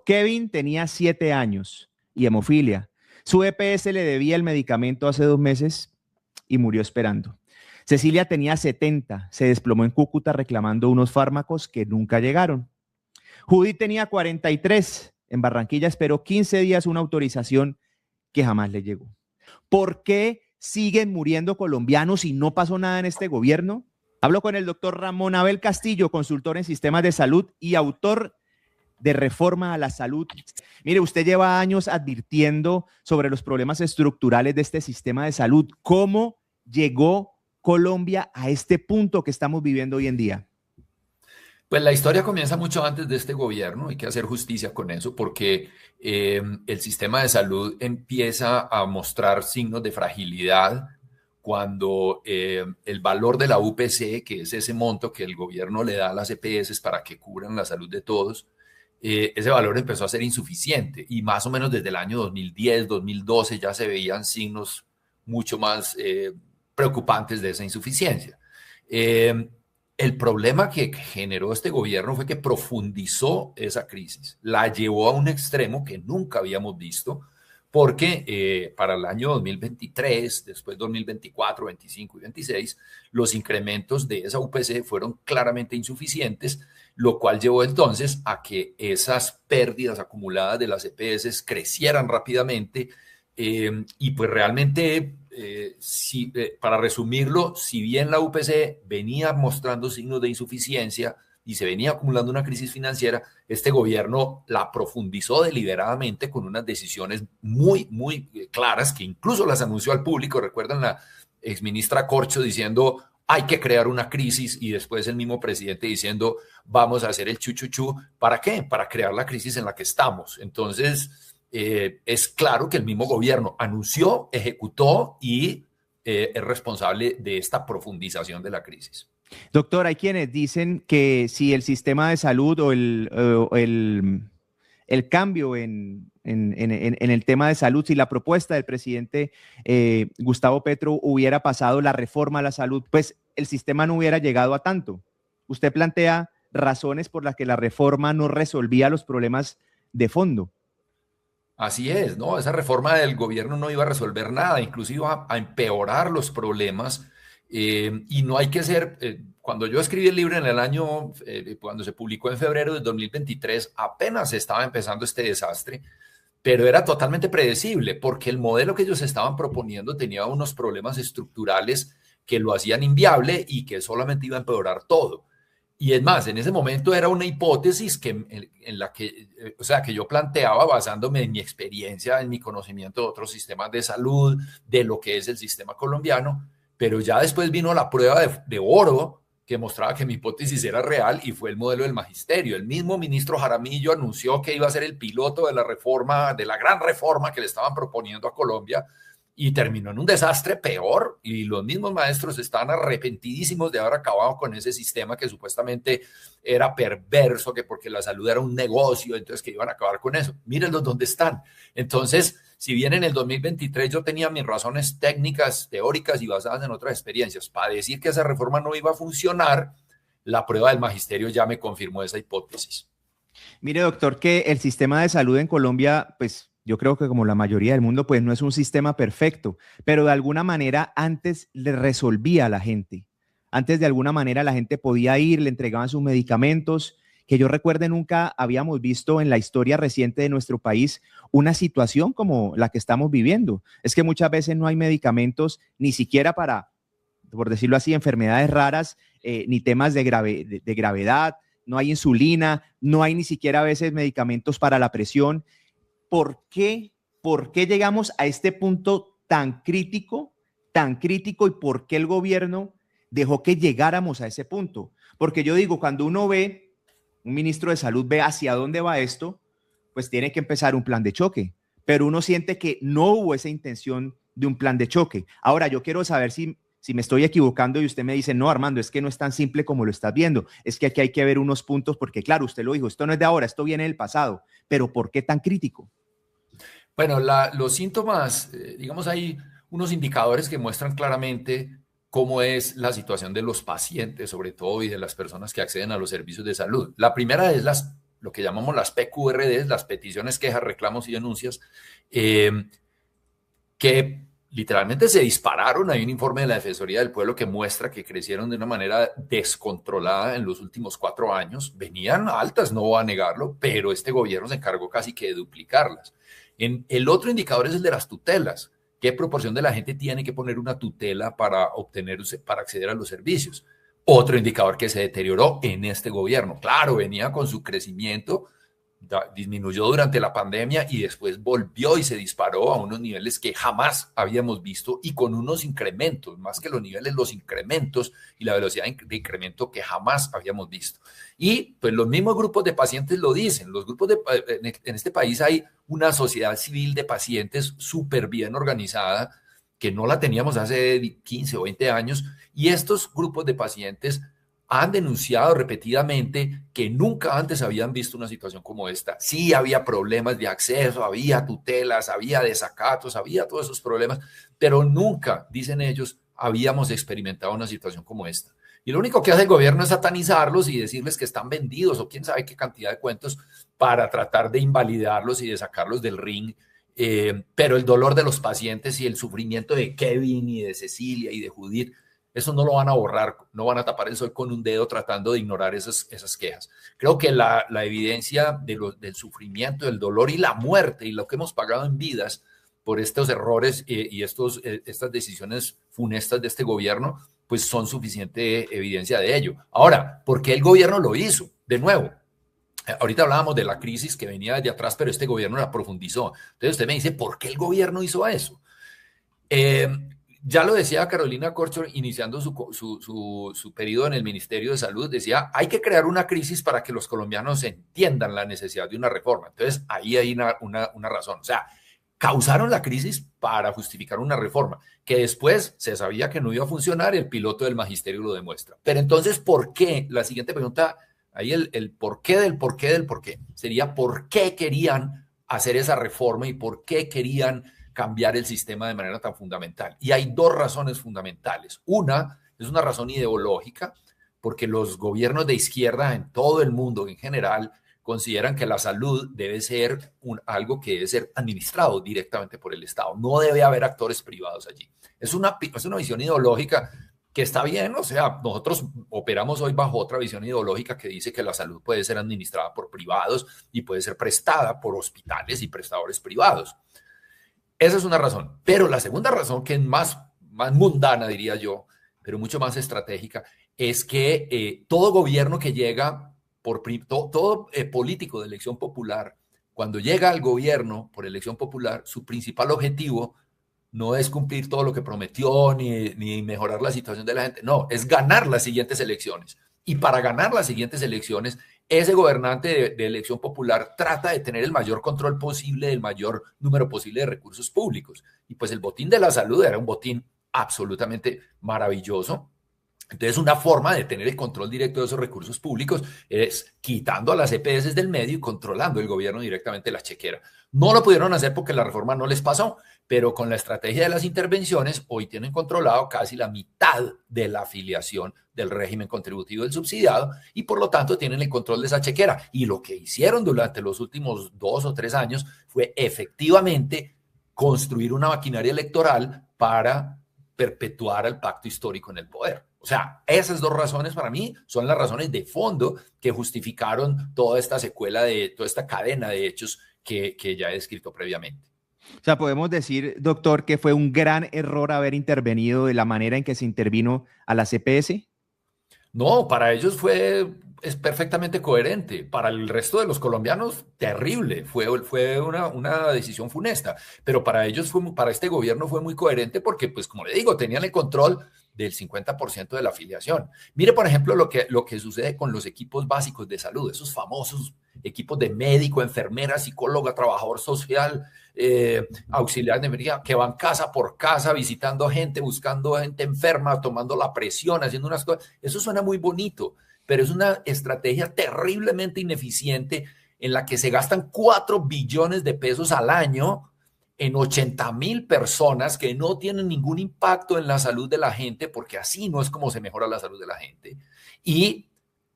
Kevin tenía 7 años y hemofilia. Su EPS le debía el medicamento hace 2 meses y murió esperando. Cecilia tenía 70, se desplomó en Cúcuta reclamando unos fármacos que nunca llegaron. Judy tenía 43, en Barranquilla esperó 15 días una autorización que jamás le llegó. ¿Por qué siguen muriendo colombianos y no pasó nada en este gobierno? Hablo con el doctor Ramón Abel Castillo, consultor en sistemas de salud y autor de Reforma a la Salud. Mire, usted lleva años advirtiendo sobre los problemas estructurales de este sistema de salud. ¿Cómo llegó Colombia a este punto que estamos viviendo hoy en día? Pues la historia comienza mucho antes de este gobierno, hay que hacer justicia con eso, porque el sistema de salud empieza a mostrar signos de fragilidad cuando el valor de la UPC, que es ese monto que el gobierno le da a las EPS para que cubran la salud de todos, ese valor empezó a ser insuficiente y más o menos desde el año 2010, 2012 ya se veían signos mucho más preocupantes de esa insuficiencia. El problema que generó este gobierno fue que profundizó esa crisis, la llevó a un extremo que nunca habíamos visto, porque para el año 2023, después 2024, 25 y 26, los incrementos de esa UPC fueron claramente insuficientes, lo cual llevó entonces a que esas pérdidas acumuladas de las EPS crecieran rápidamente y pues realmente para resumirlo, si bien la UPC venía mostrando signos de insuficiencia y se venía acumulando una crisis financiera, este gobierno la profundizó deliberadamente con unas decisiones muy claras que incluso las anunció al público. Recuerdan la exministra Corcho diciendo hay que crear una crisis y después el mismo presidente diciendo vamos a hacer el chuchuchú. ¿Para qué? Para crear la crisis en la que estamos. Entonces, es claro que el mismo gobierno anunció, ejecutó y es responsable de esta profundización de la crisis. Doctor, hay quienes dicen que si el sistema de salud o el cambio en el tema de salud, si la propuesta del presidente Gustavo Petro hubiera pasado la reforma a la salud, pues el sistema no hubiera llegado a tanto. Usted plantea razones por las que la reforma no resolvía los problemas de fondo. Así es, ¿no? Esa reforma del gobierno no iba a resolver nada, incluso iba a empeorar los problemas. Y no hay que ser, cuando yo escribí el libro en el año, cuando se publicó en febrero de 2023, apenas estaba empezando este desastre, pero era totalmente predecible porque el modelo que ellos estaban proponiendo tenía unos problemas estructurales que lo hacían inviable y que solamente iba a empeorar todo. Y es más, en ese momento era una hipótesis en la que, o sea, que yo planteaba basándome en mi experiencia, en mi conocimiento de otros sistemas de salud, de lo que es el sistema colombiano, pero ya después vino la prueba de oro que mostraba que mi hipótesis era real y fue el modelo del magisterio. El mismo ministro Jaramillo anunció que iba a ser el piloto de la reforma, de la gran reforma que le estaban proponiendo a Colombia, y terminó en un desastre peor y los mismos maestros están arrepentidísimos de haber acabado con ese sistema que supuestamente era perverso, que porque la salud era un negocio, entonces que iban a acabar con eso. Mírenlos dónde están. Entonces, si bien en el 2023 yo tenía mis razones técnicas, teóricas y basadas en otras experiencias para decir que esa reforma no iba a funcionar, la prueba del magisterio ya me confirmó esa hipótesis. Mire, doctor, que el sistema de salud en Colombia, pues yo creo que como la mayoría del mundo, pues no es un sistema perfecto, pero de alguna manera antes le resolvía a la gente. Antes de alguna manera la gente podía ir, le entregaban sus medicamentos, que yo recuerde nunca habíamos visto en la historia reciente de nuestro país una situación como la que estamos viviendo. Es que muchas veces no hay medicamentos ni siquiera para, por decirlo así, enfermedades raras, ni temas de gravedad, no hay insulina, no hay ni siquiera a veces medicamentos para la presión. ¿Por qué? ¿Por qué llegamos a este punto tan crítico y por qué el gobierno dejó que llegáramos a ese punto? Porque yo digo, cuando uno ve, un ministro de salud ve hacia dónde va esto, pues tiene que empezar un plan de choque, pero uno siente que no hubo esa intención de un plan de choque. Ahora, yo quiero saber si me estoy equivocando y usted me dice, no, Armando, es que no es tan simple como lo estás viendo, es que aquí hay que ver unos puntos, porque claro, usted lo dijo, esto no es de ahora, esto viene del pasado, pero ¿por qué tan crítico? Bueno, los síntomas, digamos, hay unos indicadores que muestran claramente cómo es la situación de los pacientes, sobre todo, y de las personas que acceden a los servicios de salud. La primera es lo que llamamos las PQRDs, las peticiones, quejas, reclamos y denuncias, que literalmente se dispararon. Hay un informe de la Defensoría del Pueblo que muestra que crecieron de una manera descontrolada en los últimos 4 años. Venían altas, no voy a negarlo, pero este gobierno se encargó casi que de duplicarlas. El otro indicador es el de las tutelas. ¿Qué proporción de la gente tiene que poner una tutela para acceder a los servicios? Otro indicador que se deterioró en este gobierno. Claro, venía con su crecimiento, disminuyó durante la pandemia y después volvió y se disparó a unos niveles que jamás habíamos visto y con unos incrementos, más que los niveles, los incrementos y la velocidad de incremento que jamás habíamos visto. Y pues los mismos grupos de pacientes lo dicen. En este país hay una sociedad civil de pacientes súper bien organizada que no la teníamos hace 15 o 20 años, y estos grupos de pacientes han denunciado repetidamente que nunca antes habían visto una situación como esta. Sí había problemas de acceso, había tutelas, había desacatos, había todos esos problemas, pero nunca, dicen ellos, habíamos experimentado una situación como esta. Y lo único que hace el gobierno es satanizarlos y decirles que están vendidos o quién sabe qué cantidad de cuentos para tratar de invalidarlos y de sacarlos del ring. Pero el dolor de los pacientes y el sufrimiento de Kevin y de Cecilia y de Judith, eso no lo van a borrar, no van a tapar el sol con un dedo tratando de ignorar esas quejas. Creo que la evidencia del sufrimiento, del dolor y la muerte y lo que hemos pagado en vidas por estos errores y estas decisiones funestas de este gobierno, pues son suficiente evidencia de ello. Ahora, ¿por qué el gobierno lo hizo? De nuevo, ahorita hablábamos de la crisis que venía desde atrás, pero este gobierno la profundizó. Entonces usted me dice, ¿por qué el gobierno hizo eso? Ya lo decía Carolina Corcho iniciando su periodo en el Ministerio de Salud, decía, hay que crear una crisis para que los colombianos entiendan la necesidad de una reforma. Entonces ahí hay una razón. O sea, causaron la crisis para justificar una reforma, que después se sabía que no iba a funcionar, el piloto del magisterio lo demuestra. Pero entonces, ¿por qué? La siguiente pregunta, ahí el porqué del porqué del porqué, sería ¿por qué querían hacer esa reforma y por qué querían cambiar el sistema de manera tan fundamental? Y hay 2 razones fundamentales. Una es una razón ideológica, porque los gobiernos de izquierda en todo el mundo en general consideran que la salud debe ser algo que debe ser administrado directamente por el Estado. No debe haber actores privados allí. Es una visión ideológica que está bien, o sea, nosotros operamos hoy bajo otra visión ideológica que dice que la salud puede ser administrada por privados y puede ser prestada por hospitales y prestadores privados. Esa es una razón. Pero la segunda razón, que es más mundana, diría yo, pero mucho más estratégica, es que todo gobierno que llega, todo político de elección popular, cuando llega al gobierno por elección popular, su principal objetivo no es cumplir todo lo que prometió ni mejorar la situación de la gente, no, es ganar las siguientes elecciones. Y para ganar las siguientes elecciones, ese gobernante de elección popular trata de tener el mayor control posible del mayor número posible de recursos públicos. Y pues el botín de la salud era un botín absolutamente maravilloso. Entonces, una forma de tener el control directo de esos recursos públicos es quitando a las EPS del medio y controlando el gobierno directamente la chequera. No lo pudieron hacer porque la reforma no les pasó, pero con la estrategia de las intervenciones, hoy tienen controlado casi la mitad de la afiliación del régimen contributivo del subsidiado y por lo tanto tienen el control de esa chequera. Y lo que hicieron durante los últimos 2 o 3 años fue efectivamente construir una maquinaria electoral para perpetuar el pacto histórico en el poder. O sea, esas 2 razones para mí son las razones de fondo que justificaron toda esta secuela, toda esta cadena de hechos que ya he descrito previamente. O sea, podemos decir, doctor, que fue un gran error haber intervenido de la manera en que se intervino a la CPS. No, para ellos es perfectamente coherente. Para el resto de los colombianos, terrible. Fue una decisión funesta. Pero para ellos, para este gobierno fue muy coherente porque, pues, como le digo, tenían el control del 50% de la afiliación. Mire, por ejemplo, lo que sucede con los equipos básicos de salud, esos famosos equipos de médico, enfermera, psicóloga, trabajador social, auxiliar de emergencia, que van casa por casa visitando gente, buscando gente enferma, tomando la presión, haciendo unas cosas. Eso suena muy bonito, pero es una estrategia terriblemente ineficiente en la que se gastan 4 billones de pesos al año en 80,000 personas que no tienen ningún impacto en la salud de la gente, porque así no es como se mejora la salud de la gente. Y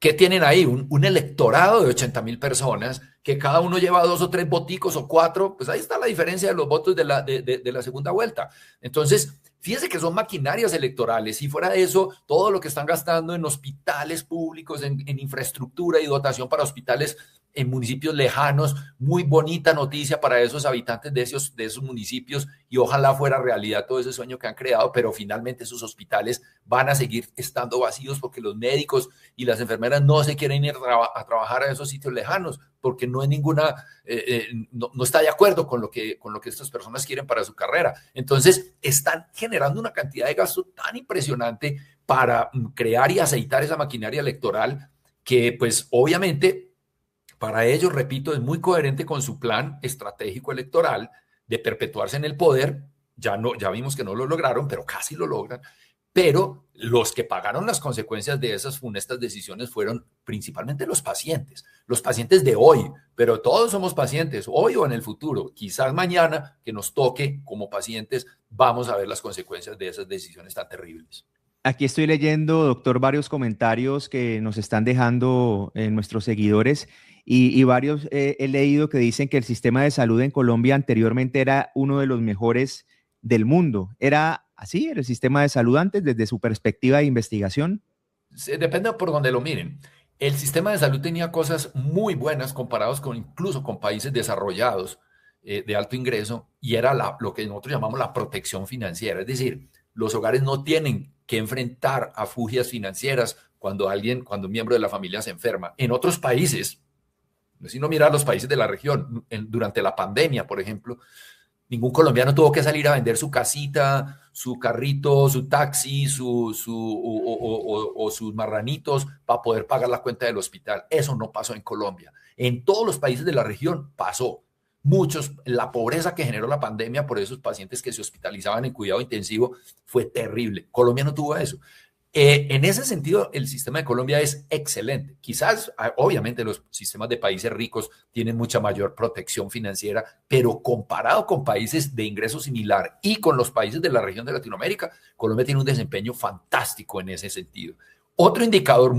¿Qué tienen ahí? Un electorado de 80.000 personas, que cada uno lleva 2 o 3 voticos o 4, pues ahí está la diferencia de los votos de la segunda vuelta. Entonces, fíjense que son maquinarias electorales. Y fuera de eso, todo lo que están gastando en hospitales públicos, en infraestructura y dotación para hospitales en municipios lejanos, muy bonita noticia para esos habitantes de esos municipios, y ojalá fuera realidad todo ese sueño que han creado, pero finalmente esos hospitales van a seguir estando vacíos porque los médicos y las enfermeras no se quieren ir a trabajar a esos sitios lejanos porque no hay no está de acuerdo con lo que estas personas quieren para su carrera. Entonces están generando una cantidad de gasto tan impresionante para crear y aceitar esa maquinaria electoral que pues obviamente para ellos, repito, es muy coherente con su plan estratégico electoral de perpetuarse en el poder. Ya vimos que no lo lograron, pero casi lo logran. Pero los que pagaron las consecuencias de esas funestas decisiones fueron principalmente los pacientes de hoy, pero todos somos pacientes, hoy o en el futuro. Quizás mañana que nos toque como pacientes, vamos a ver las consecuencias de esas decisiones tan terribles. Aquí estoy leyendo, doctor, varios comentarios que nos están dejando nuestros seguidores y varios he leído que dicen que el sistema de salud en Colombia anteriormente era uno de los mejores del mundo. ¿Era así? ¿Era el sistema de salud antes, desde su perspectiva de investigación? Depende por donde lo miren. El sistema de salud tenía cosas muy buenas comparados incluso con países desarrollados de alto ingreso, y era lo que nosotros llamamos la protección financiera. Es decir, los hogares no tienen que enfrentar a fugias financieras cuando un miembro de la familia se enferma. En otros países, si no mira a los países de la región, durante la pandemia, por ejemplo, ningún colombiano tuvo que salir a vender su casita, su carrito, su taxi, o sus marranitos para poder pagar la cuenta del hospital. Eso no pasó en Colombia. En todos los países de la región pasó. La pobreza que generó la pandemia por esos pacientes que se hospitalizaban en cuidado intensivo fue terrible. Colombia no tuvo eso. En ese sentido, el sistema de Colombia es excelente. Quizás, obviamente, los sistemas de países ricos tienen mucha mayor protección financiera, pero comparado con países de ingreso similar y con los países de la región de Latinoamérica, Colombia tiene un desempeño fantástico en ese sentido. Otro indicador